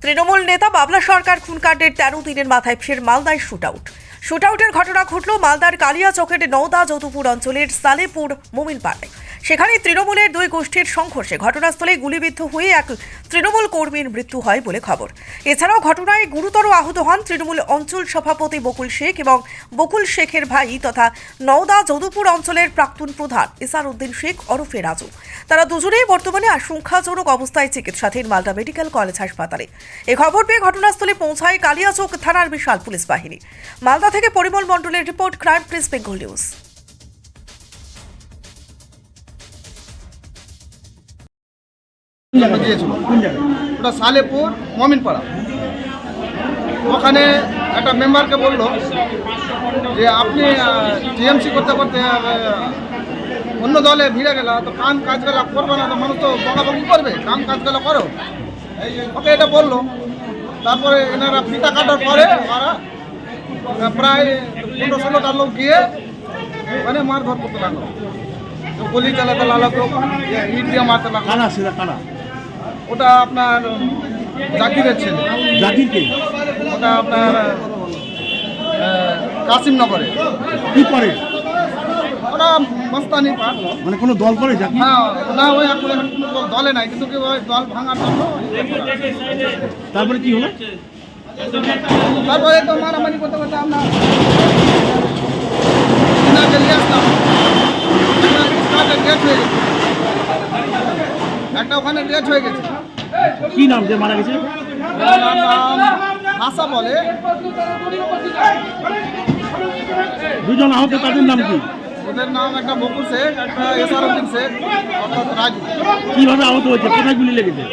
তৃণমূল নেতা বাবলা সরকার খুনকাণ্ডের 13 দিনের মাথায় ফের মালদায় শুটআউটের ঘটনা ঘটল মালদার কালিয়াচকের নওদা যদুপুর অঞ্চলের সালেপুর মোমিনপাড়ায়। সেখানে তৃণমূলের দুই গোষ্ঠীর সংঘর্ষে ঘটনাস্থলে গুলিবিদ্ধ হয়ে এক তৃণমূল কর্মীর মৃত্যু হয় বলে খবর। এছাড়াও ঘটনায় গুরুতর আহত হন তৃণমূল অঞ্চল সভাপতি বকুল শেখ এবং বকুল শেখের ভাই তথা নওদা যদুপুর অঞ্চলের প্রাক্তন প্রধান ইসার উদ্দিন শেখ ওরফে রাজু। তারা দুজনেই বর্তমানে আশঙ্কাজনক অবস্থায় চিকিৎসাধীন মালদা মেডিকেল কলেজ হাসপাতালে। এ খবর পেয়ে ঘটনাস্থলে পৌঁছায় কালিয়াচক থানার বিশাল পুলিশ বাহিনী। মালদা থেকে পরিমল মণ্ডলের report, crime press Bengal news. ওটা সালেপুর মমিনপাড়া। ওখানে একটা মেম্বারকে বললো যে আপনি টিএমসি করতে করতে অন্য দলে ভিড়ে গেল, তো কাম কাজগুলো করবে না, তো মানুষ তো বকাবকি করবে, কাম কাজগুলো করো, ওকে এটা বললো। তারপরে এনারা ফিতা কাটার পরে ওরা প্রায় 15-16টা লোক গিয়ে মানে মারধর করতে লাগলো, গুলি চালাতে লাগলো, ইট দিয়ে মারতে লাগলো। ওটা আপনার জাকিরের ছেলে। জাকিরকে? ওটা আপনার কাসিমনগরে। কি করে ওটা মস্তানি পার, মানে কোনো দল করে জাকির? হ্যাঁ, না ওই এখন কোনো দলে নাই, কিন্তু কি ওই দল ভাঙার জন্য। তারপরে কি হলো? তারপরে তো মারামারি করতে করতে আমরা এনাকে নিয়ে আসলাম। ডেট হয়ে গেছে, একটা ওখানে ডেট হয়ে গেছে। কি নাম যে মারা গেছে? ভাষা বলে। দুজন আহত, তাদের নাম কি? ওদের নাম একটা বকুল শেখ, একটা ইসার উদ্দিন শেখ, অর্থাৎ রাজু। কিভাবে আহত হয়েছে? কোথায় গুলি লেগেছে?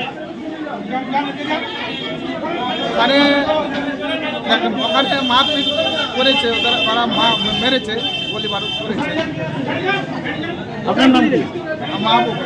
ওখানে মারপিট করেছে, ওরা মেরেছে, গুলি বারুদ করেছে। আপনার নাম কি? মাহবুব।